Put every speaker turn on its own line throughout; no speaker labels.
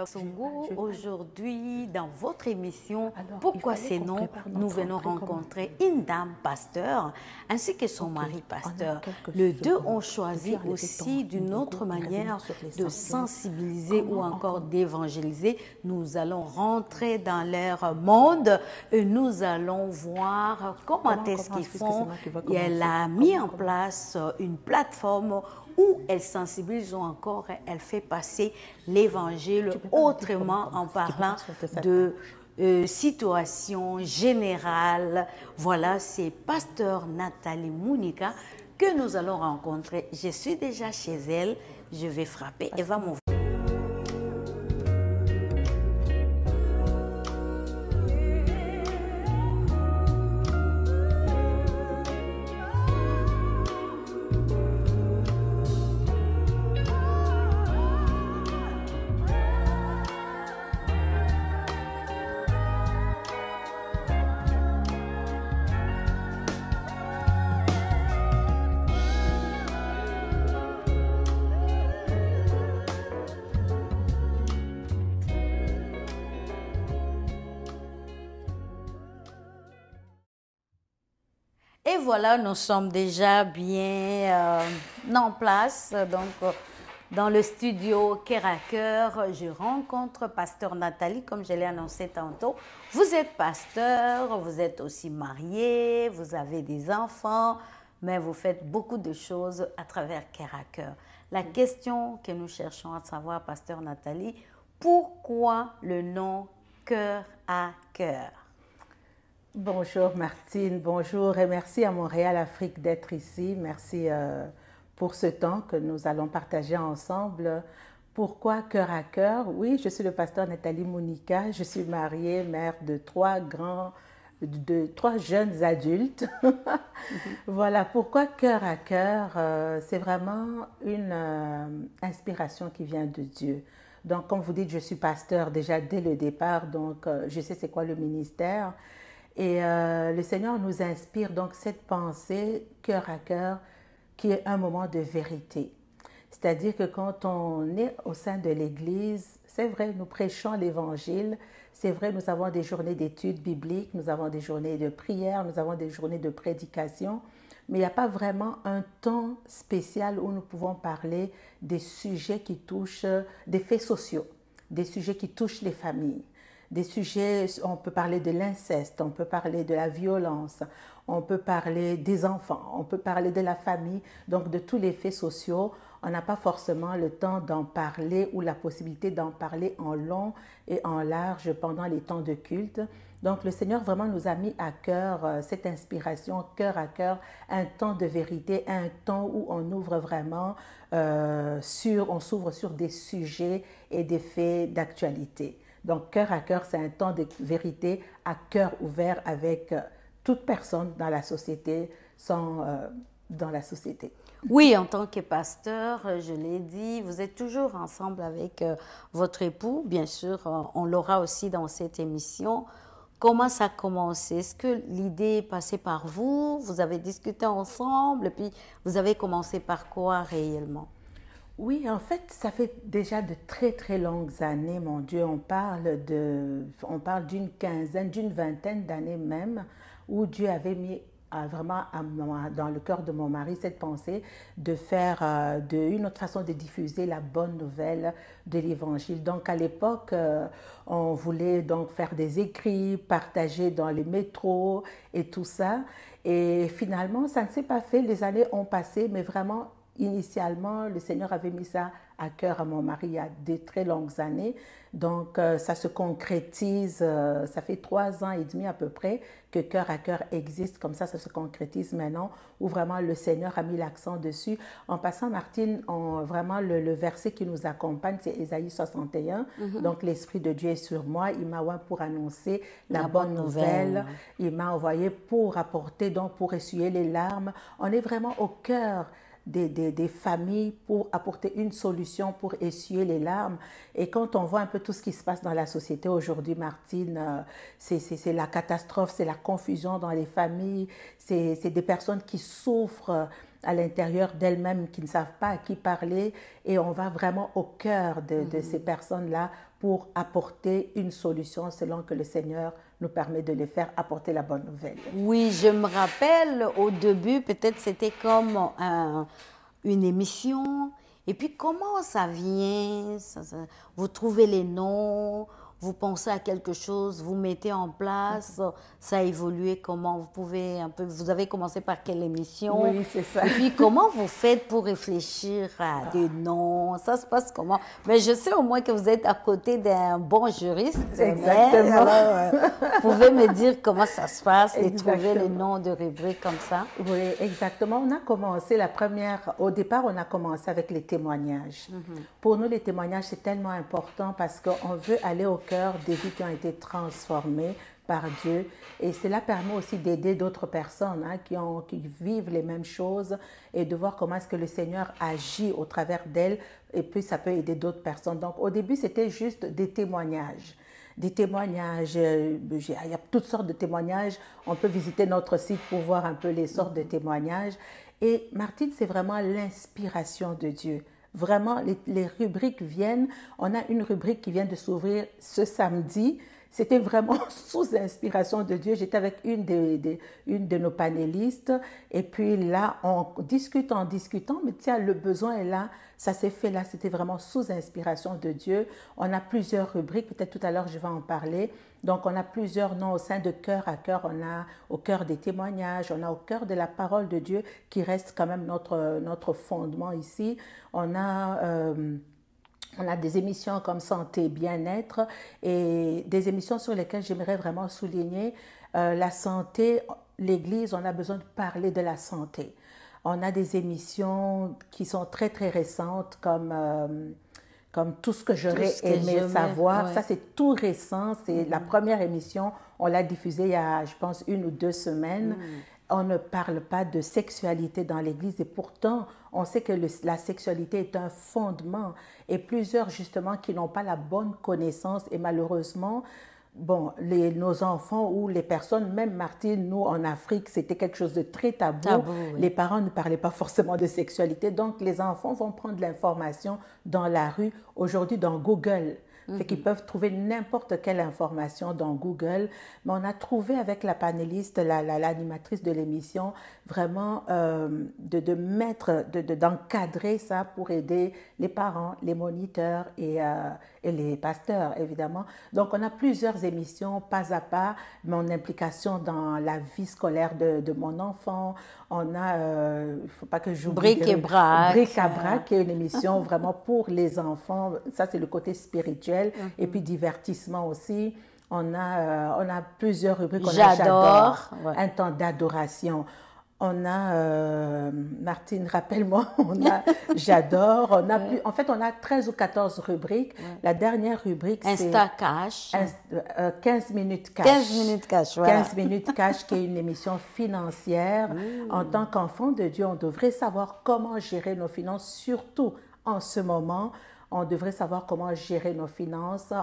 Songo, aujourd'hui, dans votre émission Pourquoi ces noms, nous venons rencontrer une dame pasteur ainsi que son mari pasteur. Les deux ont choisi aussi d'une autre manière de sensibiliser ou encore d'évangéliser. Nous allons rentrer dans leur monde et nous allons voir comment est-ce qu'ils font. Et elle a mis en place une plateforme où elle sensibilise ou encore elle fait passer l'évangile autrement en parlant de situation générale. Voilà, c'est pasteur Nathalie Monika que nous allons rencontrer. Je suis déjà chez elle, je vais frapper, elle va m'ouvrir. Et voilà, nous sommes déjà bien en place. Donc, dans le studio Cœur à Cœur, je rencontre pasteur Nathalie, comme je l'ai annoncé tantôt. Vous êtes pasteur, vous êtes aussi marié, vous avez des enfants, mais vous faites beaucoup de choses à travers Cœur à Cœur. La question que nous cherchons à savoir, pasteur Nathalie, pourquoi le nom Cœur à Cœur?
Bonjour Martine, bonjour et merci à Montréal Afrique d'être ici. Merci pour ce temps que nous allons partager ensemble. Pourquoi Cœur à Cœur? Oui, je suis le pasteur Nathalie Monika, je suis mariée, mère de trois jeunes adultes. Voilà, pourquoi Cœur à Cœur? C'est vraiment une inspiration qui vient de Dieu. Donc comme vous dites, je suis pasteur déjà dès le départ, donc je sais c'est quoi le ministère. Et le Seigneur nous inspire donc cette pensée cœur à cœur qui est un moment de vérité. C'est-à-dire que quand on est au sein de l'Église, c'est vrai, nous prêchons l'Évangile, c'est vrai, nous avons des journées d'études bibliques, nous avons des journées de prière, nous avons des journées de prédication, mais il n'y a pas vraiment un temps spécial où nous pouvons parler des sujets qui touchent, des faits sociaux, des sujets qui touchent les familles. Des sujets, on peut parler de l'inceste, on peut parler de la violence, on peut parler des enfants, on peut parler de la famille, donc de tous les faits sociaux. On n'a pas forcément le temps d'en parler ou la possibilité d'en parler en long et en large pendant les temps de culte. Donc le Seigneur vraiment nous a mis à cœur cette inspiration, cœur à cœur, un temps de vérité, un temps où on ouvre vraiment on s'ouvre sur des sujets et des faits d'actualité. Donc, cœur à cœur, c'est un temps de vérité à cœur ouvert avec toute personne dans la société, dans la société.
Oui, en tant que pasteur, je l'ai dit, vous êtes toujours ensemble avec votre époux. Bien sûr, on l'aura aussi dans cette émission. Comment ça a commencé? Est-ce que l'idée est passée par vous? Vous avez discuté ensemble et puis vous avez commencé par quoi réellement?
Oui, en fait, ça fait déjà de très très longues années, mon Dieu. On parle d'une quinzaine, d'une vingtaine d'années même, où Dieu avait mis vraiment dans le cœur de mon mari cette pensée de faire une autre façon de diffuser la bonne nouvelle de l'Évangile. Donc à l'époque, on voulait donc faire des écrits, partager dans les métros et tout ça. Et finalement, ça ne s'est pas fait. Les années ont passé, mais vraiment initialement, le Seigneur avait mis ça à cœur à mon mari il y a de très longues années. Donc, ça se concrétise, ça fait 3 ans et demi à peu près que Cœur à Cœur existe. Comme ça se concrétise maintenant, où vraiment le Seigneur a mis l'accent dessus. En passant, Martine, vraiment le verset qui nous accompagne, c'est Ésaïe 61. Donc, l'Esprit de Dieu est sur moi. Il m'a envoyé pour annoncer la bonne nouvelle. Il m'a envoyé pour apporter, donc pour essuyer les larmes. On est vraiment au cœur des familles pour apporter une solution, pour essuyer les larmes. Et quand on voit un peu tout ce qui se passe dans la société aujourd'hui, Martine, c'est la catastrophe, c'est la confusion dans les familles, c'est des personnes qui souffrent à l'intérieur d'elles-mêmes, qui ne savent pas à qui parler, et on va vraiment au cœur de ces personnes-là pour apporter une solution selon que le Seigneur nous permet de les faire, apporter la bonne nouvelle.
Oui, je me rappelle au début, peut-être c'était comme une émission. Et puis comment ça vient? Vous trouvez les noms, vous pensez à quelque chose, vous mettez en place, ça a évolué comment? Vous pouvez un peu, vous avez commencé par quelle émission?
Oui, c'est ça.
Et puis comment vous faites pour réfléchir à des noms? Ça se passe comment? Mais je sais au moins que vous êtes à côté d'un bon juriste.
Exactement.
Vous pouvez me dire comment ça se passe et trouver les noms de rubriques comme ça?
Oui, exactement. On a commencé au départ, on a commencé avec les témoignages. Pour nous, les témoignages, c'est tellement important parce qu'on veut aller au cœur des vies qui ont été transformées par Dieu. Et cela permet aussi d'aider d'autres personnes qui vivent les mêmes choses et de voir comment est-ce que le Seigneur agit au travers d'elles. Et puis, ça peut aider d'autres personnes. Donc, au début, c'était juste des témoignages. Des témoignages, il y a toutes sortes de témoignages. On peut visiter notre site pour voir un peu les sortes de témoignages. Et Martine, c'est vraiment l'inspiration de Dieu. Vraiment, les rubriques viennent. On a une rubrique qui vient de s'ouvrir ce samedi. C'était vraiment sous inspiration de Dieu. J'étais avec une de nos panélistes. Et puis là, en discutant, mais tiens, le besoin est là. Ça s'est fait là. C'était vraiment sous inspiration de Dieu. On a plusieurs rubriques. Peut-être tout à l'heure, je vais en parler. Donc, on a plusieurs noms au sein de Cœur à Cœur. On a au cœur des témoignages. On a au cœur de la parole de Dieu qui reste quand même notre fondement ici. On a des émissions comme Santé, Bien-être et des émissions sur lesquelles j'aimerais vraiment souligner la santé. L'Église, on a besoin de parler de la santé. On a des émissions qui sont très, très récentes comme Tout ce que j'aurais aimé savoir. Ouais. Ça, c'est tout récent. C'est la première émission. On l'a diffusée il y a, je pense, 1 ou 2 semaines. On ne parle pas de sexualité dans l'Église et pourtant, on sait que la sexualité est un fondement et plusieurs, justement, qui n'ont pas la bonne connaissance et malheureusement, bon, nos enfants ou les personnes, même Martine, nous en Afrique, c'était quelque chose de très tabou. Oui. Les parents ne parlaient pas forcément de sexualité, donc les enfants vont prendre l'information dans la rue, aujourd'hui dans Google. Fait qu'ils peuvent trouver n'importe quelle information dans Google. Mais on a trouvé avec la panéliste, l'animatrice de l'émission, vraiment d'encadrer ça pour aider les parents, les moniteurs et les pasteurs, évidemment. Donc, on a plusieurs émissions, pas à pas, mon implication dans la vie scolaire de mon enfant. On a, il ne faut pas que j'oublie.
Bric et Brac.
Bric à Brac, qui est une émission vraiment pour les enfants. Ça, c'est le côté spirituel. Et puis divertissement aussi. On a plusieurs rubriques. J'adore. Ouais. Un temps d'adoration. On a, Martine, rappelle-moi, on a J'adore. En fait, on a 13 ou 14 rubriques. Ouais. La dernière rubrique, c'est
Insta Cash.
15 minutes cash.
15 minutes cash, voilà.
15 minutes cash, qui est une émission financière. En tant qu'enfant de Dieu, on devrait savoir comment gérer nos finances, surtout en ce moment. On devrait savoir comment gérer nos finances.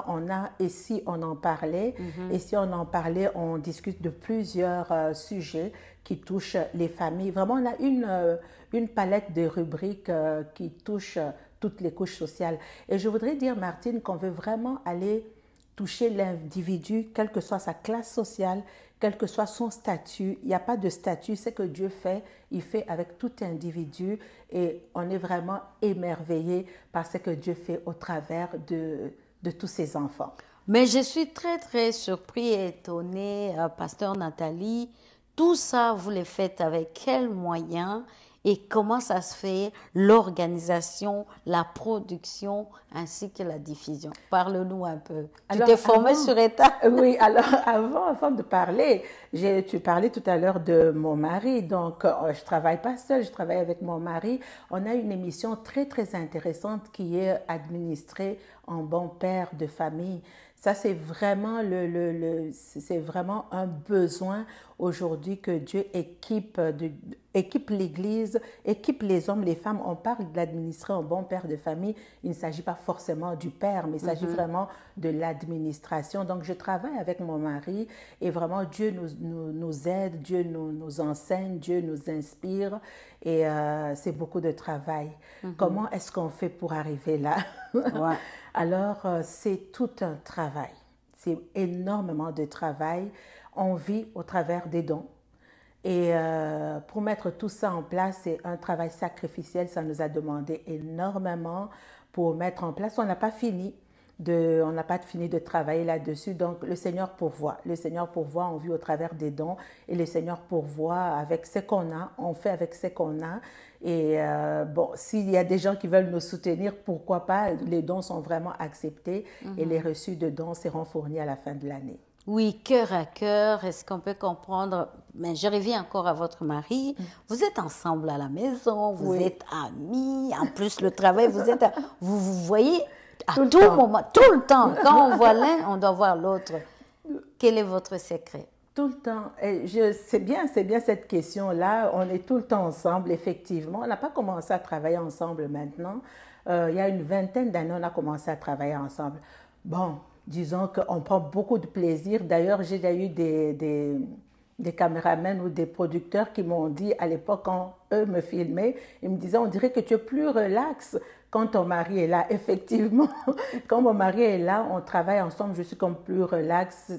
Et si on en parlait, et si on en parlait, on discute de plusieurs sujets qui touchent les familles. Vraiment, on a une palette de rubriques qui touchent toutes les couches sociales. Et je voudrais dire, Martine, qu'on veut vraiment aller toucher l'individu, quelle que soit sa classe sociale, quel que soit son statut. Il n'y a pas de statut, c'est que Dieu fait, il fait avec tout individu et on est vraiment émerveillé par ce que Dieu fait au travers de tous ses enfants.
Mais je suis très, très surpris et étonnée, Pasteur Nathalie. Tout ça, vous le faites avec quels moyens et comment ça se fait, l'organisation, la production ainsi que la diffusion? Parle-nous un peu. Tu t'es formée sur État?
Oui, alors avant de parler, tu parlais tout à l'heure de mon mari. Donc, je ne travaille pas seule, je travaille avec mon mari. On a une émission très, très intéressante qui est administrée en bon père de famille. Ça, c'est vraiment, c'est vraiment un besoin aujourd'hui que Dieu équipe l'Église, équipe les hommes, les femmes. On parle d'administrer un bon père de famille. Il ne s'agit pas forcément du père, mais il s'agit vraiment de l'administration. Donc, je travaille avec mon mari et vraiment, Dieu nous aide, Dieu nous enseigne, Dieu nous inspire et c'est beaucoup de travail. Comment est-ce qu'on fait pour arriver là?
Ouais.
Alors, c'est tout un travail. C'est énormément de travail. On vit au travers des dons. Et pour mettre tout ça en place, c'est un travail sacrificiel. Ça nous a demandé énormément pour mettre en place. On n'a pas fini de travailler là-dessus. Donc, le Seigneur pourvoit. Le Seigneur pourvoit, on vit au travers des dons. Et le Seigneur pourvoit avec ce qu'on a. On fait avec ce qu'on a. Et bon, s'il y a des gens qui veulent nous soutenir, pourquoi pas? Les dons sont vraiment acceptés et les reçus de dons seront fournis à la fin de l'année.
Oui, cœur à cœur, est-ce qu'on peut comprendre? Mais je reviens encore à votre mari. Vous êtes ensemble à la maison, vous êtes amis, en plus le travail, vous vous voyez à tout moment, tout le temps. Quand on voit l'un, on doit voir l'autre. Quel est votre secret?
Tout le temps. C'est bien cette question-là. On est tout le temps ensemble, effectivement. On n'a pas commencé à travailler ensemble maintenant. Il y a une vingtaine d'années, on a commencé à travailler ensemble. Bon, disons qu'on prend beaucoup de plaisir. D'ailleurs, j'ai déjà eu des caméramans ou des producteurs qui m'ont dit à l'époque, quand eux me filmaient, ils me disaient, on dirait que tu es plus relax quand ton mari est là. Effectivement, quand mon mari est là, on travaille ensemble, je suis comme plus relax.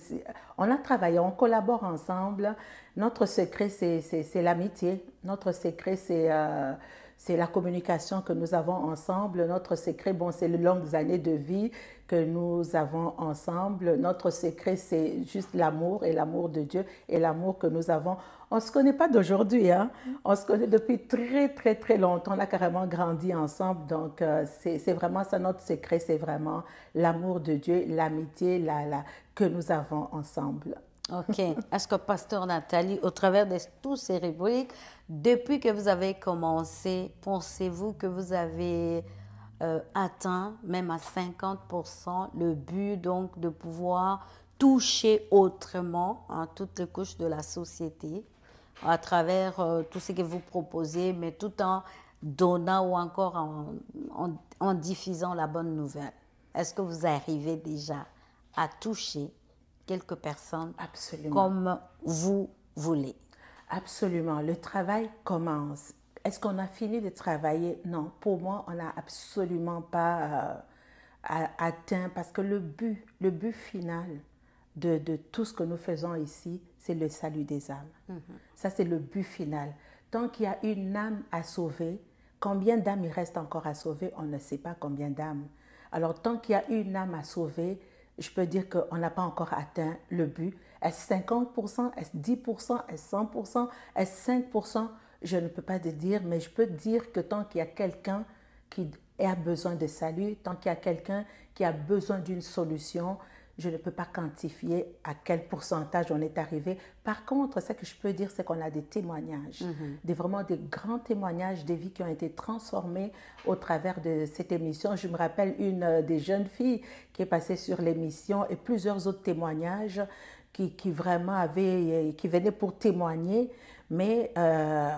On a travaillé, on collabore ensemble. Notre secret, c'est l'amitié. Notre secret, c'est la communication que nous avons ensemble. Notre secret, bon, c'est les longues années de vie que nous avons ensemble. Notre secret, c'est juste l'amour et l'amour de Dieu et l'amour que nous avons. On ne se connaît pas d'aujourd'hui, hein? On se connaît depuis très, très, très longtemps. On a carrément grandi ensemble. Donc, c'est vraiment ça, notre secret, c'est vraiment l'amour de Dieu, l'amitié que nous avons ensemble.
OK. Est-ce que, Pasteur Nathalie, au travers de tous ces rubriques, depuis que vous avez commencé, pensez-vous que vous avez atteint, même à 50%, le but donc de pouvoir toucher autrement toutes les couches de la société à travers tout ce que vous proposez, mais tout en donnant ou encore en diffusant la bonne nouvelle? Est-ce que vous arrivez déjà à toucher quelques personnes comme vous voulez?
Absolument. Le travail commence. Est-ce qu'on a fini de travailler? Non. Pour moi, on n'a absolument pas atteint parce que le but final de tout ce que nous faisons ici, c'est le salut des âmes. Ça, c'est le but final. Tant qu'il y a une âme à sauver, combien d'âmes il reste encore à sauver? On ne sait pas combien d'âmes. Alors, tant qu'il y a une âme à sauver, je peux dire qu'on n'a pas encore atteint le but. Est-ce 50%? Est-ce 10%? Est-ce 100%? Est-ce 5%? Je ne peux pas te dire, mais je peux te dire que tant qu'il y a quelqu'un qui a besoin de salut, tant qu'il y a quelqu'un qui a besoin d'une solution, je ne peux pas quantifier à quel pourcentage on est arrivé. Par contre, ce que je peux dire, c'est qu'on a des témoignages, vraiment des grands témoignages des vies qui ont été transformées au travers de cette émission. Je me rappelle une des jeunes filles qui est passée sur l'émission et plusieurs autres témoignages qui vraiment qui venaient pour témoigner, mais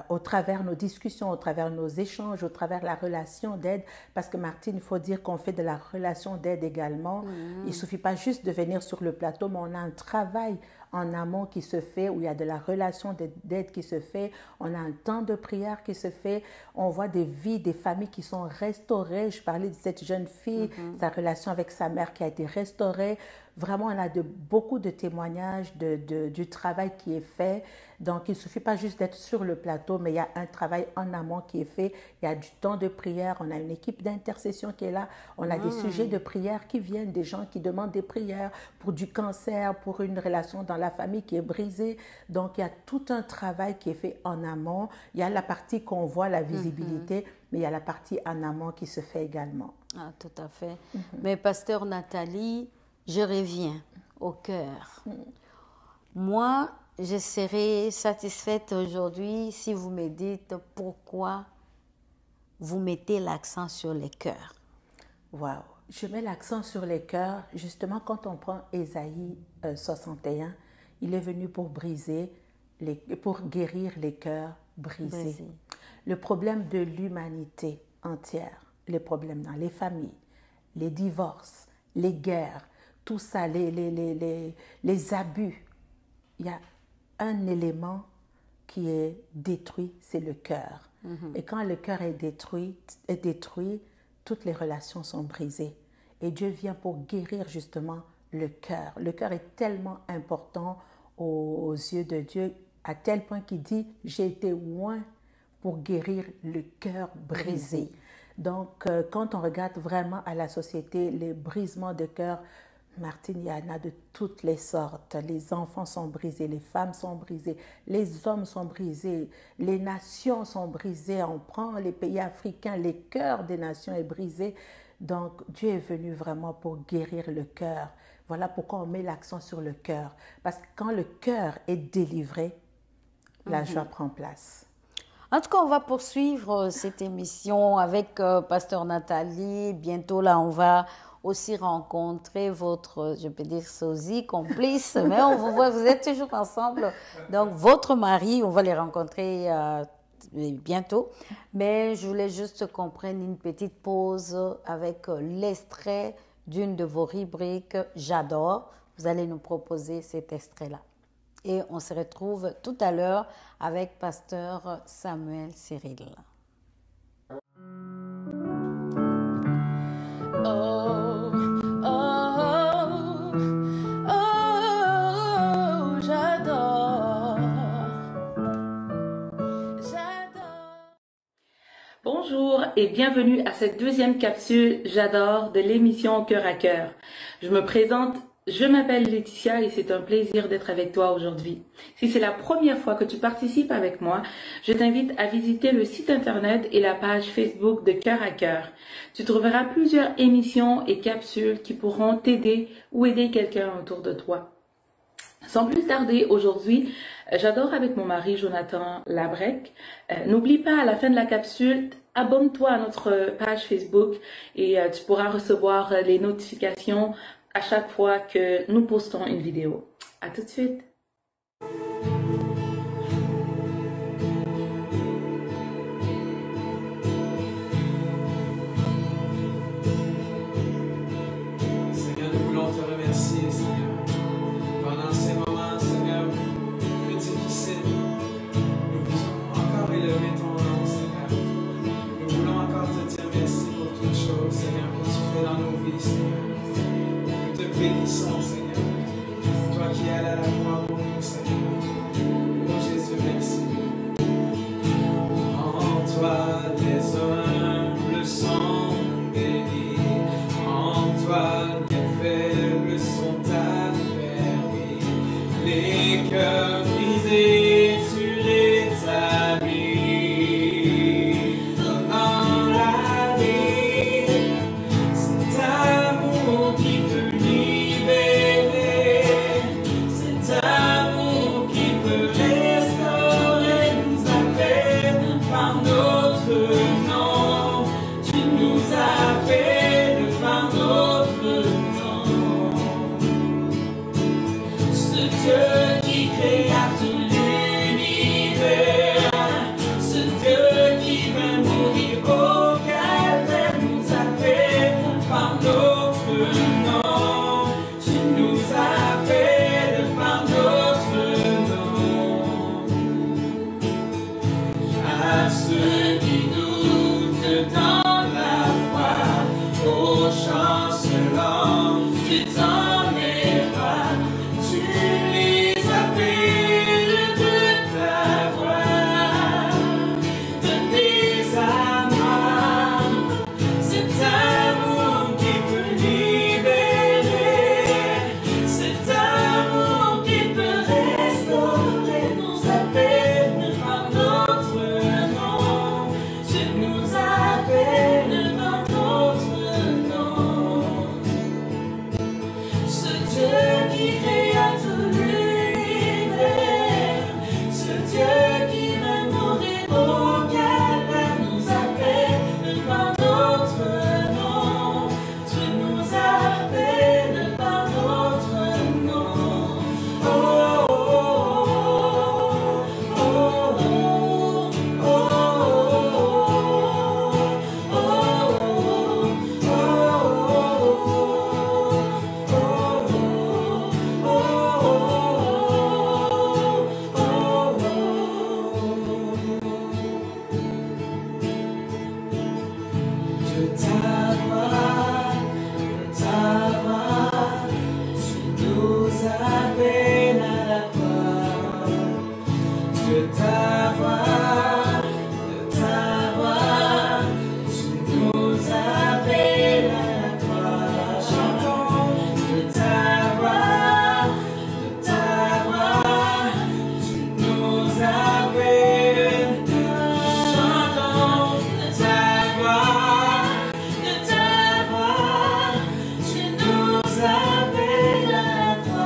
au travers nos discussions, au travers nos échanges, au travers la relation d'aide, parce que Martine, il faut dire qu'on fait de la relation d'aide également. Il ne suffit pas juste de venir sur le plateau, mais on a un travail en amont qui se fait, où il y a de la relation d'aide qui se fait, on a un temps de prière qui se fait, on voit des vies, des familles qui sont restaurées. Je parlais de cette jeune fille, sa relation avec sa mère qui a été restaurée. Vraiment, on a beaucoup de témoignages du travail qui est fait. Donc, il ne suffit pas juste d'être sur le plateau, mais il y a un travail en amont qui est fait. Il y a du temps de prière, on a une équipe d'intercession qui est là, on a des sujets de prière qui viennent, des gens qui demandent des prières pour du cancer, pour une relation dans la famille qui est brisée. Donc, il y a tout un travail qui est fait en amont. Il y a la partie qu'on voit, la visibilité, mais il y a la partie en amont qui se fait également.
Ah, tout à fait. Mais Pasteur Nathalie, je reviens au cœur. Moi, je serais satisfaite aujourd'hui si vous me dites pourquoi vous mettez l'accent sur les cœurs.
Waouh! Je mets l'accent sur les cœurs, justement quand on prend Ésaïe 61, il est venu pour pour guérir les cœurs brisés. Le problème de l'humanité entière, les problèmes dans les familles, les divorces, les guerres, tout ça, les abus, il y a un élément qui est détruit, c'est le cœur. Et quand le cœur est détruit, toutes les relations sont brisées. et Dieu vient pour guérir justement le cœur. Le cœur est tellement important aux yeux de Dieu, à tel point qu'il dit « j'ai été loin pour guérir le cœur brisé ». Donc, quand on regarde vraiment à la société, les brisements de cœur, Martine, il y en a de toutes les sortes. Les enfants sont brisés, les femmes sont brisées, les hommes sont brisés, les nations sont brisées. On prend les pays africains, les cœurs des nations est brisé. Donc, Dieu est venu vraiment pour guérir le cœur. Voilà pourquoi on met l'accent sur le cœur. Parce que quand le cœur est délivré, la joie prend place.
En tout cas, on va poursuivre cette émission avec Pasteur Nathalie. Bientôt, là, on va aussi rencontrer votre, je peux dire, sosie, complice, mais on vous voit, vous êtes toujours ensemble. Donc, votre mari, on va les rencontrer bientôt. Mais je voulais juste qu'on prenne une petite pause avec l'extrait d'une de vos rubriques « J'adore ». Vous allez nous proposer cet extrait-là. Et on se retrouve tout à l'heure avec Pasteur Samuel Cyril.
Oh, oh, oh, oh, j'adore. Bonjour et bienvenue à cette deuxième capsule J'adore de l'émission Cœur à Cœur. Je me présente. Je m'appelle Laetitia et c'est un plaisir d'être avec toi aujourd'hui. Si c'est la première fois que tu participes avec moi, je t'invite à visiter le site internet et la page Facebook de Cœur à Cœur. Tu trouveras plusieurs émissions et capsules qui pourront t'aider ou aider quelqu'un autour de toi. Sans plus tarder, aujourd'hui, j'adore avec mon mari Jonathan Labrec. N'oublie pas à la fin de la capsule, abonne-toi à notre page Facebook et tu pourras recevoir les notifications à chaque fois que nous postons une vidéo. À tout de suite.
Seigneur, nous voulons te remercier, Seigneur, pendant ces moments, Seigneur, plus difficiles. Nous voulons encore élever ton nom, Seigneur. Nous voulons encore te dire merci pour toutes choses, Seigneur, que tu fais dans nos vies, Seigneur. Nous te bénissons, Seigneur. Toi qui es à la croix pour nous, Seigneur. Oh Jésus, merci. En toi, les humbles sont bénis. En toi, les faibles sont affermis. Les cœurs brisés, tu rétablis. Dans la vie, c'est amour qui peut libérer. C'est amour qui peut restaurer, nous appelle par notre nom. Tu nous appelles par notre nom. Ce Dieu qui créa tout l'univers, ce Dieu qui vint mourir au calvaire, nous appelle par notre nom. Tu nous appelles par notre nom. À ceux qui doutent dans la foi, aux chancelants, tu t'en es pas. Tu les appelles appelle à la croix, de t'avoir, tu nous appelles à la croix. Chantons, de t'avoir, tu nous appelles. Chantons, de t'avoir, tu nous appelles à la croix.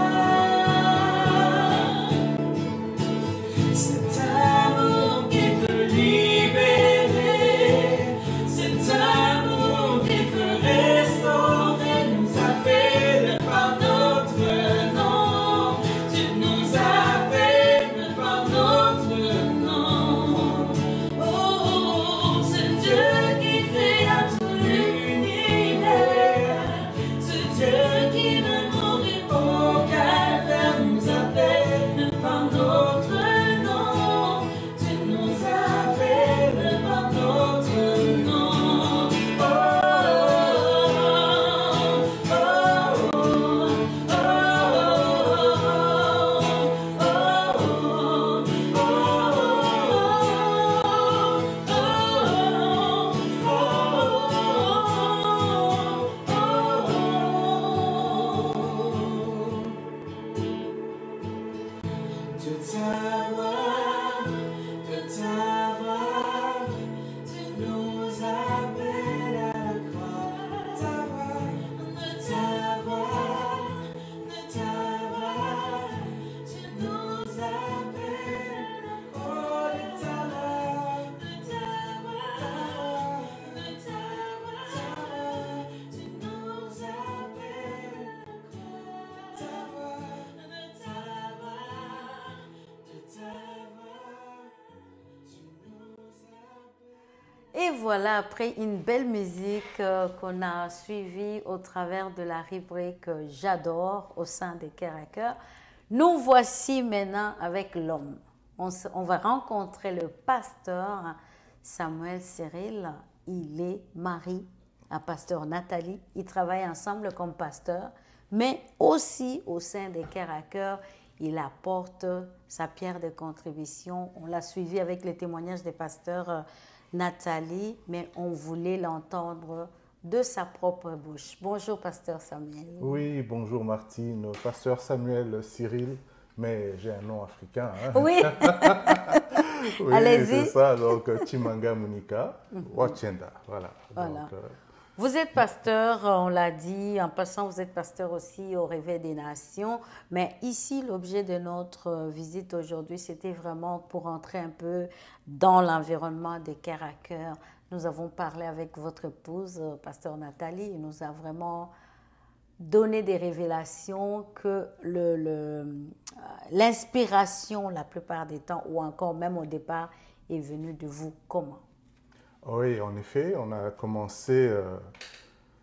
Cet amour qui peut libérer, cet amour qui peut restaurer, nous appelle par notre nom. Tu nous appelles par notre nom. Oh, c'est Dieu qui créa tout l'univers, c'est Dieu qui veut mourir au calvaire, nous appelle par notre nom. Tu nous appelles par notre nom. Oh, oh, de t'avoir, tu nous appelles à la croix. De t'avoir, tu nous appelles. Oh, de t'avoir, tu nous appelles.
Et voilà, après une belle musique qu'on a suivie au travers de la rubrique J'adore au sein des Cœurs à Cœur, nous voici maintenant avec l'homme. On va rencontrer le pasteur Samuel Cyril. Il est mari à pasteur Nathalie. Ils travaillent ensemble comme pasteur, mais aussi au sein des Cœurs à Cœur, il apporte sa pierre de contribution. On l'a suivi avec les témoignages des pasteurs Nathalie, mais on voulait l'entendre de sa propre bouche. Bonjour, pasteur Samuel.
Oui, bonjour Martine, pasteur Samuel Cyril, mais j'ai un nom africain. Hein?
Oui,
Oui,
allez-y.
c'est ça, donc Chimanga Munika, Wachenda, voilà.
Voilà.
Donc,
Vous êtes pasteur, on l'a dit, en passant, vous êtes pasteur aussi au Réveil des Nations. Mais ici, l'objet de notre visite aujourd'hui, c'était vraiment pour entrer un peu dans l'environnement des Cœurs à Cœur. Nous avons parlé avec votre épouse, pasteur Nathalie, et nous a vraiment donné des révélations que l'inspiration, la plupart des temps, ou encore même au départ, est venue de vous. Comment?
oui, en effet, on a commencé,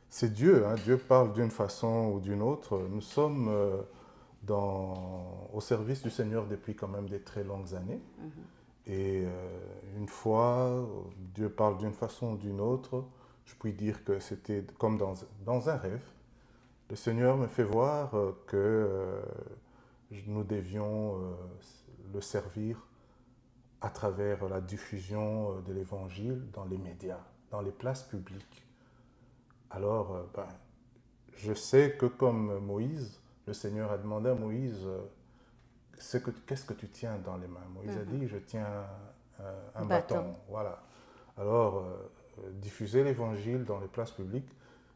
c'est Dieu, hein, Dieu parle d'une façon ou d'une autre. Nous sommes au service du Seigneur depuis quand même des très longues années. Et une fois, Dieu parle d'une façon ou d'une autre. Je puis dire que c'était comme dans un rêve. Le Seigneur me fait voir que nous devions le servir à travers la diffusion de l'Évangile dans les médias, dans les places publiques. Alors, je sais que comme Moïse, le Seigneur a demandé à Moïse, qu'est-ce que tu tiens dans les mains? Moïse a dit, je tiens un bâton. Voilà. Alors, diffuser l'Évangile dans les places publiques,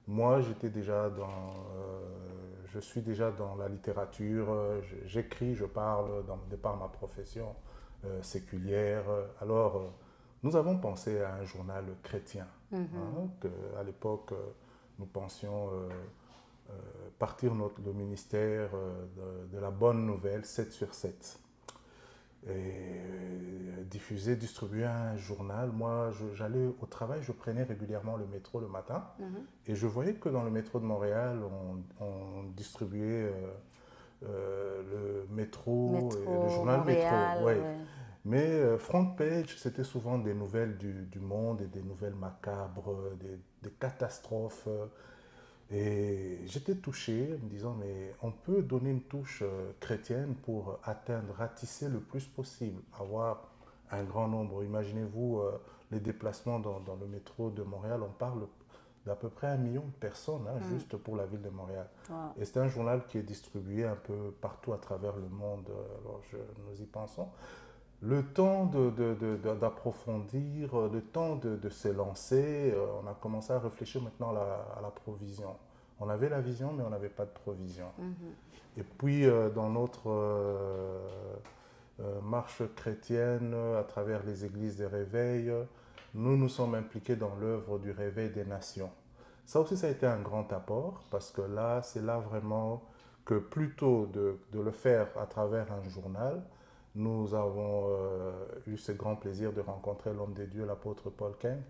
moi, je suis déjà dans la littérature, j'écris, je parle de par ma profession séculière. Alors, nous avons pensé à un journal chrétien. À l'époque, nous pensions partir le ministère de la bonne nouvelle 7 sur 7. Et diffuser, distribuer un journal. Moi, j'allais au travail, je prenais régulièrement le métro le matin. Et je voyais que dans le métro de Montréal, on distribuait le métro, le journal
Montréal,
Métro. Ouais.
Ouais.
Mais front page, c'était souvent des nouvelles du monde et des nouvelles macabres, des catastrophes. Et j'étais touché en me disant, mais on peut donner une touche chrétienne pour atteindre, ratisser le plus possible, avoir un grand nombre. Imaginez-vous les déplacements dans le métro de Montréal, on parle d'à peu près 1 million de personnes, juste pour la ville de Montréal. Wow. Et c'est un journal qui est distribué un peu partout à travers le monde, alors nous y pensons. Le temps d'approfondir, le temps de se lancer, on a commencé à réfléchir maintenant à la provision. On avait la vision, mais on n'avait pas de provision. Et puis, dans notre marche chrétienne, à travers les églises des réveils, nous nous sommes impliqués dans l'œuvre du réveil des nations. Ça aussi, ça a été un grand apport, parce que là, c'est là vraiment que plutôt de le faire à travers un journal, nous avons eu ce grand plaisir de rencontrer l'homme de Dieu, l'apôtre Paul Keng,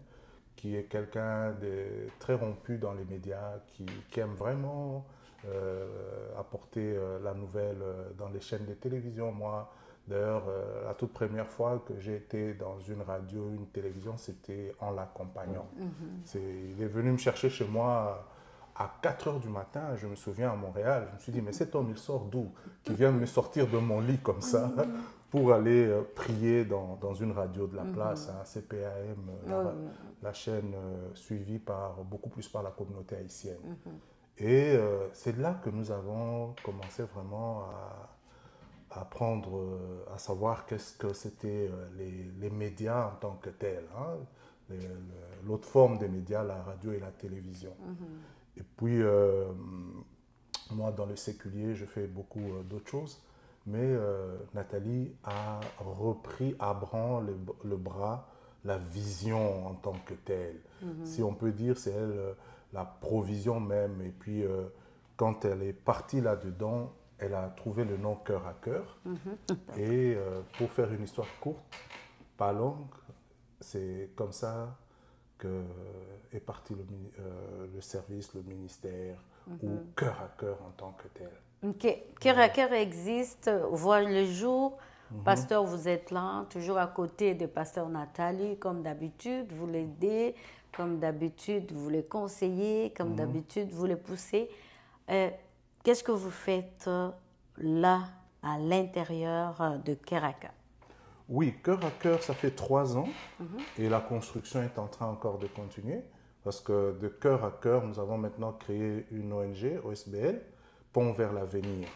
qui est quelqu'un de très rompu dans les médias, qui aime vraiment apporter la nouvelle dans les chaînes de télévision. Moi, d'ailleurs, la toute première fois que j'ai été dans une radio, une télévision, c'était en l'accompagnant. Il est venu me chercher chez moi à 4 h du matin, je me souviens, à Montréal. Je me suis dit, mais cet homme, il sort d'où? Qui vient me sortir de mon lit comme ça pour aller prier dans une radio de la place, CPAM, la chaîne suivie beaucoup plus par la communauté haïtienne. Et c'est là que nous avons commencé vraiment à apprendre, à savoir qu'est-ce que c'était les médias en tant que tels, l'autre forme des médias, la radio et la télévision. Et puis, moi, dans le séculier, je fais beaucoup d'autres choses, mais Nathalie a repris à bras le bras la vision en tant que telle. Si on peut dire, c'est elle la provision même. Et puis, quand elle est partie là-dedans, elle a trouvé le nom Cœur à Cœur. Et pour faire une histoire courte, pas longue, c'est comme ça est parti le service, le ministère, ou Cœur à Cœur en tant que tel.
Ok. Cœur à Cœur existe, voit le jour. Pasteur, vous êtes là, toujours à côté de Pasteur Nathalie, comme d'habitude, vous l'aidez, comme d'habitude, vous les conseillez, comme d'habitude, vous les poussez. Qu'est-ce que vous faites là, à l'intérieur de Cœur à Cœur?
Oui, Cœur à Cœur, ça fait 3 ans et la construction est en train encore de continuer parce que de Cœur à Cœur, nous avons maintenant créé une ONG, OSBL, Pont vers l'avenir.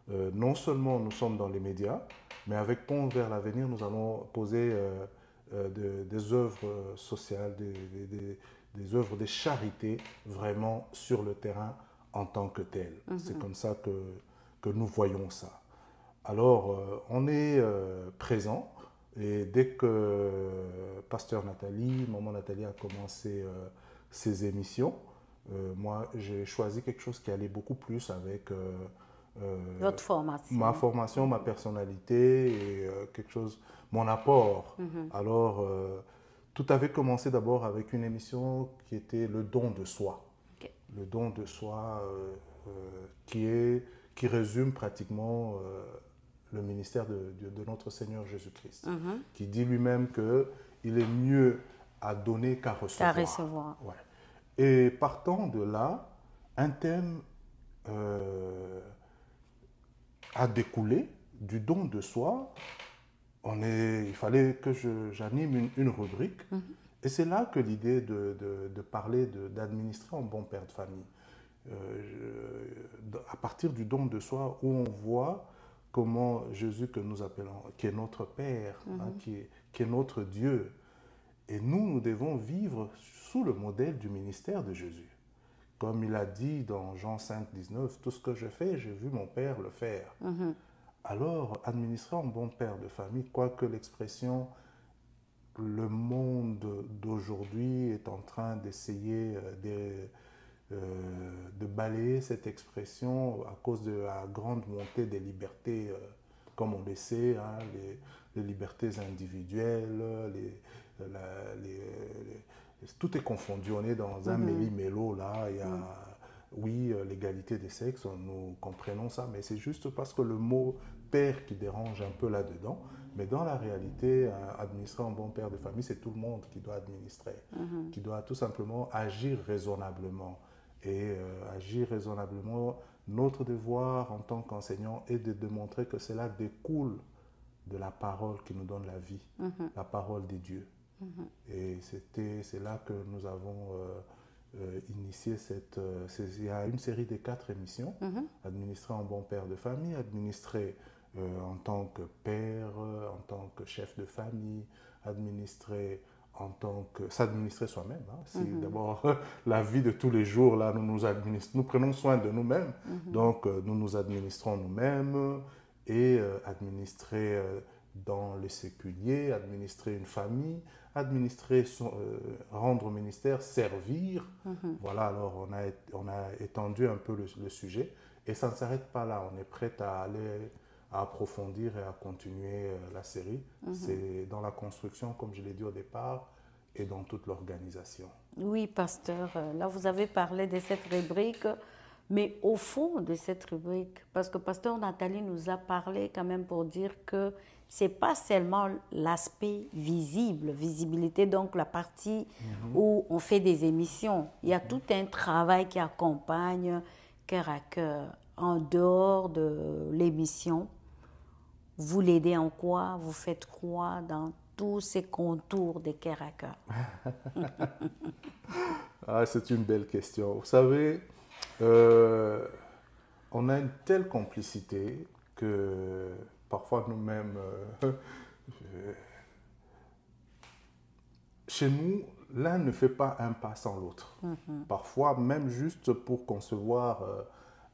Non seulement nous sommes dans les médias, mais avec Pont vers l'avenir, nous allons poser des œuvres sociales, des œuvres de charité vraiment sur le terrain en tant que tel. C'est comme ça que nous voyons ça. Alors, on est présent et dès que Pasteur Nathalie, Maman Nathalie a commencé ses émissions, moi, j'ai choisi quelque chose qui allait beaucoup plus avec
votre formation.
Ma formation, ma personnalité et quelque chose, mon apport. Alors, tout avait commencé d'abord avec une émission qui était le don de soi. Le don de soi qui résume pratiquement le ministère de notre Seigneur Jésus-Christ, qui dit lui-même qu'il est mieux à donner qu'à recevoir.
Qu'à recevoir.
Ouais. Et partant de là, un thème a découlé du don de soi. Il fallait que j'anime une rubrique. Et c'est là que l'idée de parler, d'administrer un bon père de famille, à partir du don de soi, où on voit comment Jésus que nous appelons, qui est notre Père, qui est notre Dieu. Et nous devons vivre sous le modèle du ministère de Jésus. Comme il a dit dans Jean 5, 19, « Tout ce que je fais, j'ai vu mon Père le faire. Alors, administrer un bon père de famille, quoique l'expression « le monde d'aujourd'hui est en train d'essayer de balayer cette expression à cause de la grande montée des libertés, comme on le sait, les libertés individuelles, tout est confondu. On est dans un méli-mélo là. Il y a, oui, l'égalité des sexes, nous comprenons ça, mais c'est juste parce que le mot père qui dérange un peu là-dedans. Mais dans la réalité, administrer un bon père de famille, c'est tout le monde qui doit administrer, qui doit tout simplement agir raisonnablement. et agir raisonnablement. Notre devoir en tant qu'enseignant est de démontrer que cela découle de la parole qui nous donne la vie, la parole des dieux. Et c'est là que nous avons initié il y a une série de 4 émissions, administrées en bon père de famille, administrées en tant que père, en tant que chef de famille, administrées s'administrer soi-même. Hein. D'abord la vie de tous les jours, là, nous prenons soin de nous-mêmes, donc nous nous administrons nous-mêmes et administrer dans le séculier, administrer une famille, administrer, rendre ministère, servir. Voilà, alors on a étendu un peu le sujet et ça ne s'arrête pas là, on est prêt à aller à approfondir et à continuer la série. C'est dans la construction, comme je l'ai dit au départ, et dans toute l'organisation.
Oui, pasteur, là vous avez parlé de cette rubrique, mais au fond de cette rubrique, parce que pasteur Nathalie nous a parlé quand même pour dire que ce n'est pas seulement l'aspect visible, visibilité, donc la partie où on fait des émissions. Il y a tout un travail qui accompagne Cœur à Cœur en dehors de l'émission. Vous l'aidez en quoi? Vous faites quoi dans tous ces contours de Cœur à Cœur?
C'est une belle question. Vous savez, on a une telle complicité que parfois nous-mêmes, chez nous, l'un ne fait pas un pas sans l'autre. Parfois, même juste pour concevoir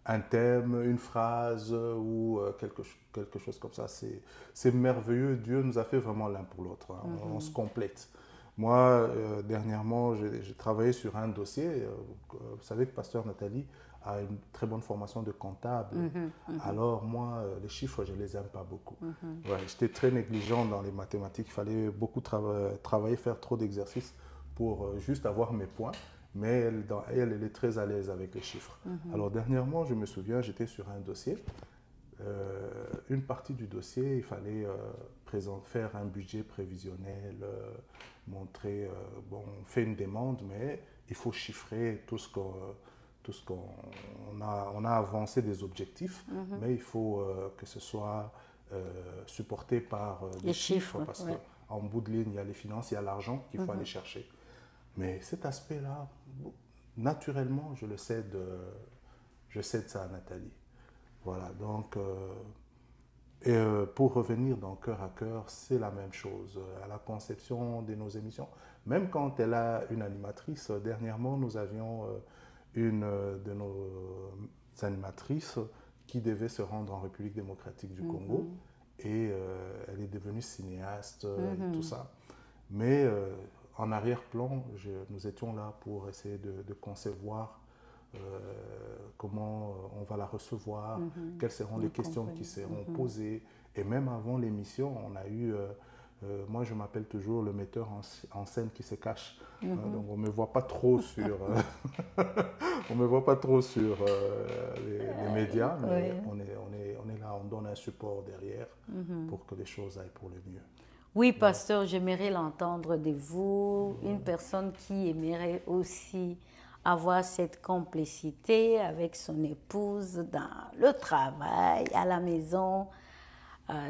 un thème, une phrase ou quelque chose comme ça, c'est merveilleux. Dieu nous a fait vraiment l'un pour l'autre. Hein. On se complète. Moi, dernièrement, j'ai travaillé sur un dossier. Vous savez que pasteur Nathalie a une très bonne formation de comptable. Alors moi, les chiffres, je ne les aime pas beaucoup. Ouais, j'étais très négligent dans les mathématiques. Il fallait beaucoup travailler, faire trop d'exercices pour juste avoir mes points. Mais elle est très à l'aise avec les chiffres. Alors dernièrement, je me souviens, j'étais sur un dossier. Une partie du dossier, il fallait faire un budget prévisionnel, montrer, on fait une demande, mais il faut chiffrer tout ce qu'on a avancé des objectifs, mais il faut que ce soit supporté par des chiffres, parce qu'en bout de ligne, il y a les finances, il y a l'argent qu'il faut aller chercher. Mais cet aspect-là, naturellement, je cède ça à Nathalie. Voilà, donc, pour revenir dans Cœur à Cœur, c'est la même chose. À la conception de nos émissions, même quand elle a une animatrice, dernièrement, nous avions une de nos animatrices qui devait se rendre en République démocratique du Congo, et elle est devenue cinéaste et tout ça. Mais en arrière-plan, nous étions là pour essayer de concevoir comment on va la recevoir, quelles seront les questions qui seront posées. Et même avant l'émission, on a eu, moi je m'appelle toujours le metteur en scène qui se cache. Donc on ne me voit pas trop sur, on me voit pas trop sur les médias, mais on est là, on donne un support derrière pour que les choses aillent pour le mieux.
Oui, pasteur, j'aimerais l'entendre de vous, une personne qui aimerait aussi avoir cette complicité avec son épouse dans le travail, à la maison.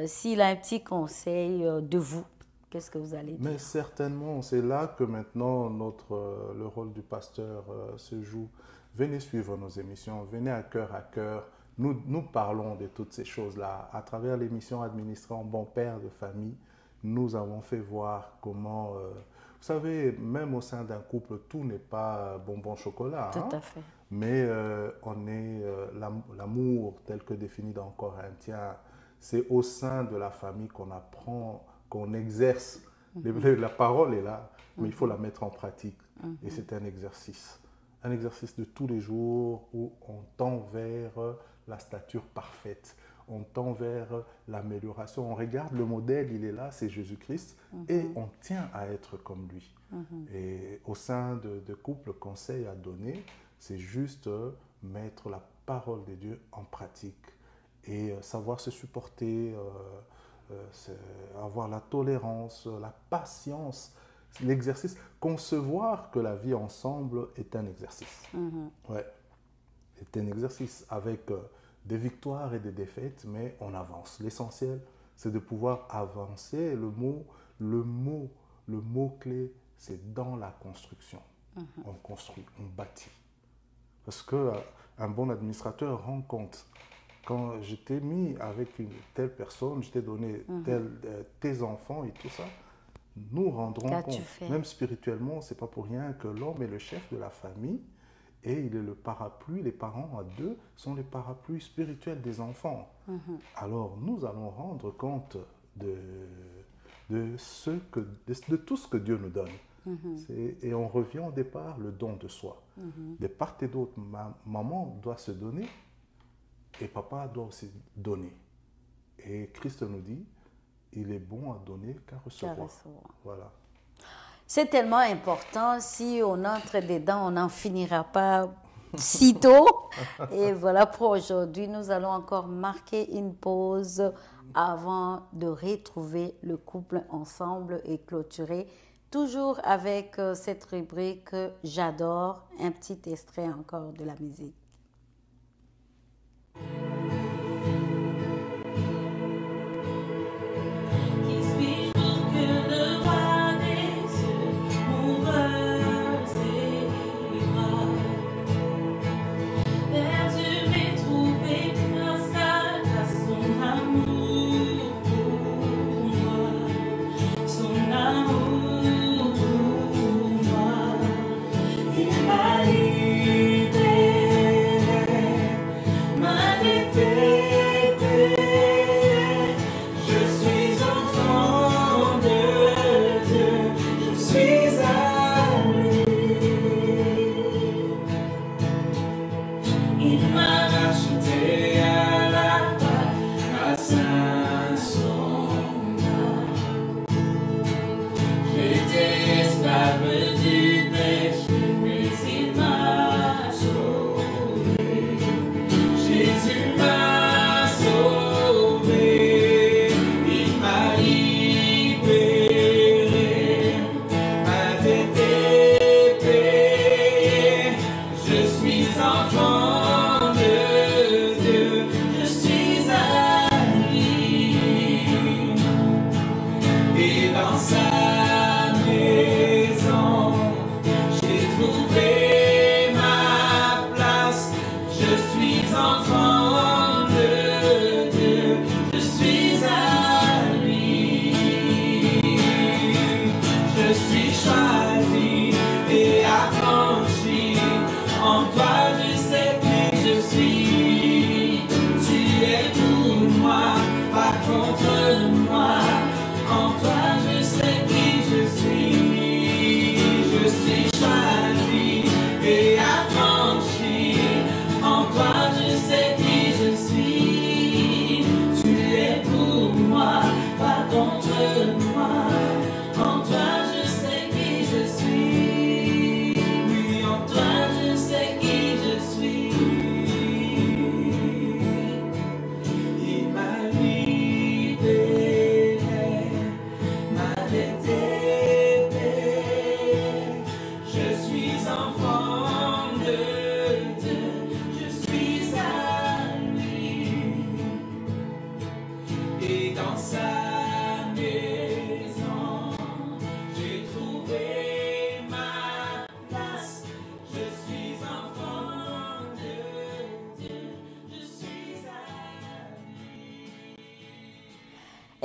S'il a un petit conseil de vous, qu'est-ce que vous allez dire?
Mais certainement, c'est là que maintenant le rôle du pasteur se joue. Venez suivre nos émissions, venez à Cœur. Nous parlons de toutes ces choses-là. À travers l'émission administrée en bon père de famille, nous avons fait voir comment... vous savez, même au sein d'un couple, tout n'est pas bonbon chocolat.
Tout à fait.
Mais l'amour tel que défini dans Corinthiens, c'est au sein de la famille qu'on apprend, qu'on exerce. La parole est là, mais il faut la mettre en pratique. Et c'est un exercice de tous les jours où on tend vers la stature parfaite. On tend vers l'amélioration. On regarde le modèle, il est là, c'est Jésus-Christ, et on tient à être comme lui. Et au sein de couples, conseil à donner, c'est juste mettre la parole de Dieu en pratique et savoir se supporter, avoir la tolérance, la patience. l'exercice, concevoir que la vie ensemble est un exercice. Ouais, c'est un exercice avec des victoires et des défaites, mais on avance. L'essentiel, c'est de pouvoir avancer. Le mot-clé, c'est dans la construction. On construit, on bâtit. Parce qu'un bon administrateur rend compte. Quand je t'ai mis avec une telle personne, je t'ai donné tes enfants et tout ça, nous rendrons compte. Même spirituellement, ce n'est pas pour rien que l'homme est le chef de la famille et il est le parapluie. Les parents à deux sont les parapluies spirituels des enfants. Alors, nous allons rendre compte de tout ce que Dieu nous donne. Et on revient au départ, le don de soi. De part et d'autre, maman doit se donner et papa doit aussi donner. Et Christ nous dit, il est bon à donner qu'à recevoir. Voilà.
C'est tellement important. Si on entre dedans, on n'en finira pas si tôt. Et voilà, pour aujourd'hui, nous allons encore marquer une pause avant de retrouver le couple ensemble et clôturer. Toujours avec cette rubrique « J'adore », un petit extrait encore de la musique.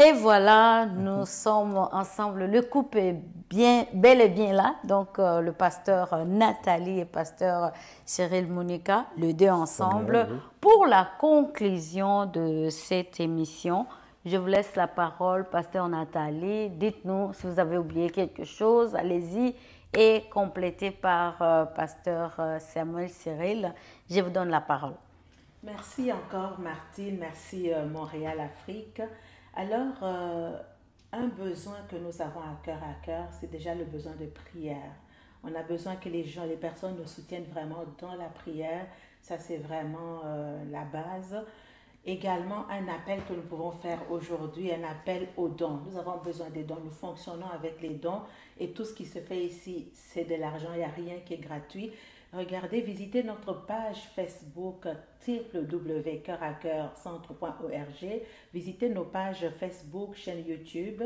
Et voilà, nous sommes ensemble. Le couple est bel et bien là. Donc, le pasteur Nathalie et pasteur Cyril Monica, les deux ensemble. Pour la conclusion de cette émission, je vous laisse la parole, pasteur Nathalie. Dites-nous si vous avez oublié quelque chose. Allez-y et complétez par pasteur Samuel Cyril. Je vous donne la parole.
Merci encore, Martine. Merci, Montréal Afrique. Alors, un besoin que nous avons à cœur, c'est déjà le besoin de prière. On a besoin que les personnes nous soutiennent vraiment dans la prière. Ça, c'est vraiment la base. Également, un appel que nous pouvons faire aujourd'hui, un appel aux dons. Nous avons besoin des dons, nous fonctionnons avec les dons et tout ce qui se fait ici, c'est de l'argent, il n'y a rien qui est gratuit. Regardez, visitez notre page Facebook www.coeuracœurcentre.org. Visitez nos pages Facebook, chaîne YouTube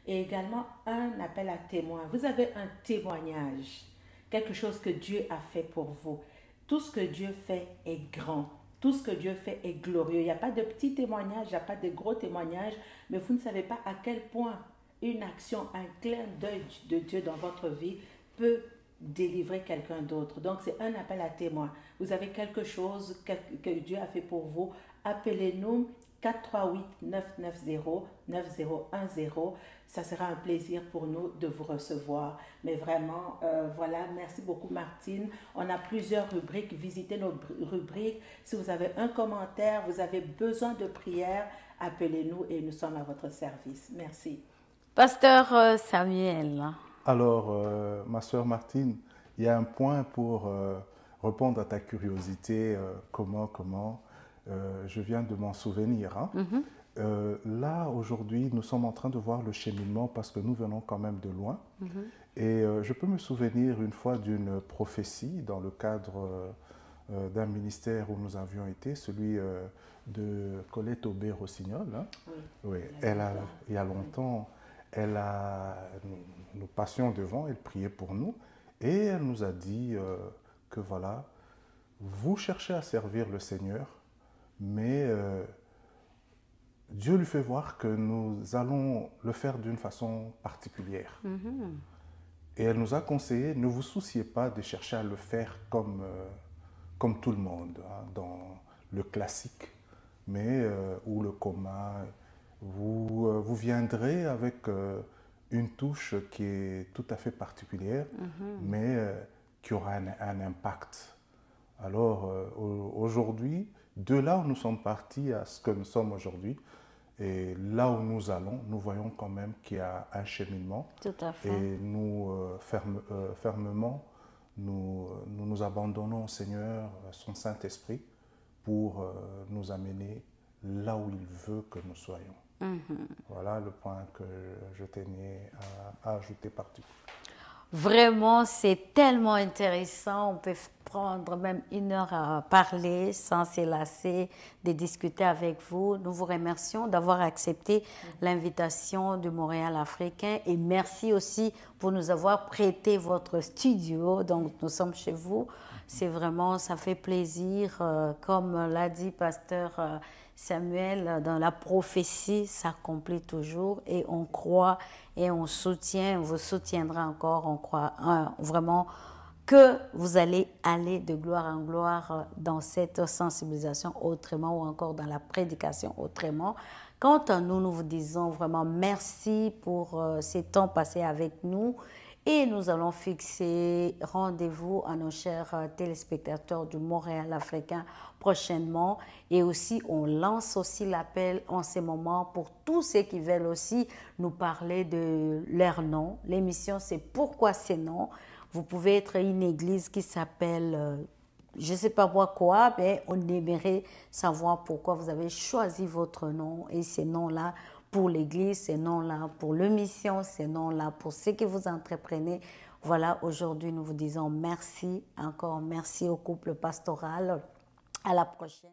et également un appel à témoins. Vous avez un témoignage, quelque chose que Dieu a fait pour vous. Tout ce que Dieu fait est grand. Tout ce que Dieu fait est glorieux. Il n'y a pas de petits témoignages, il n'y a pas de gros témoignages, mais vous ne savez pas à quel point une action, un clin d'œil de Dieu dans votre vie peut délivrer quelqu'un d'autre. Donc, c'est un appel à témoin. Vous avez quelque chose que Dieu a fait pour vous. Appelez-nous 438-990-9010. Ça sera un plaisir pour nous de vous recevoir. Mais vraiment, voilà, merci beaucoup Martine. On a plusieurs rubriques. Visitez nos rubriques. Si vous avez un commentaire, vous avez besoin de prière, appelez-nous et nous sommes à votre service. Merci.
Pasteur Samuel.
Alors, ma sœur Martine, il y a un point pour répondre à ta curiosité. Je viens de m'en souvenir. Hein. Là, aujourd'hui, nous sommes en train de voir le cheminement parce que nous venons quand même de loin. Et je peux me souvenir une fois d'une prophétie dans le cadre d'un ministère où nous avions été, celui de Colette Aubé-Rossignol. Hein. Oui, il y a longtemps, nous passions devant, elle priait pour nous et elle nous a dit que voilà, vous cherchez à servir le Seigneur, mais Dieu lui fait voir que nous allons le faire d'une façon particulière. Et elle nous a conseillé, ne vous souciez pas de chercher à le faire comme tout le monde, hein, dans le classique, mais ou le commun. Vous viendrez avec une touche qui est tout à fait particulière, mais qui aura un impact. Alors aujourd'hui, de là où nous sommes partis à ce que nous sommes aujourd'hui, et là où nous allons, nous voyons quand même qu'il y a un cheminement.
Tout à fait.
Et nous, fermement, nous abandonnons au Seigneur son Saint-Esprit pour nous amener là où il veut que nous soyons. Voilà le point que je tenais à ajouter particulièrement.
Vraiment, c'est tellement intéressant. On peut prendre même 1 heure à parler sans se lasser de discuter avec vous. Nous vous remercions d'avoir accepté l'invitation de Montréal Africain et merci aussi pour nous avoir prêté votre studio. Donc, nous sommes chez vous. C'est vraiment, ça fait plaisir. Comme l'a dit Pasteur Samuel, dans la prophétie s'accomplit toujours et on croit et on soutient, on vous soutiendra encore, on croit vraiment que vous allez aller de gloire en gloire dans cette sensibilisation autrement ou encore dans la prédication autrement. Quant à nous, nous vous disons vraiment merci pour ces temps passés avec nous. Et nous allons fixer rendez-vous à nos chers téléspectateurs du Montréal Africain prochainement. Et aussi, on lance aussi l'appel en ce moment pour tous ceux qui veulent aussi nous parler de leur nom. L'émission, c'est Pourquoi ces noms. Vous pouvez être une église qui s'appelle, je ne sais pas quoi, mais on aimerait savoir pourquoi vous avez choisi votre nom et ces noms-là pour l'église, ces noms-là pour le mission, ces noms-là pour ce que vous entreprenez. Voilà, aujourd'hui, nous vous disons merci, encore merci au couple pastoral. À la prochaine.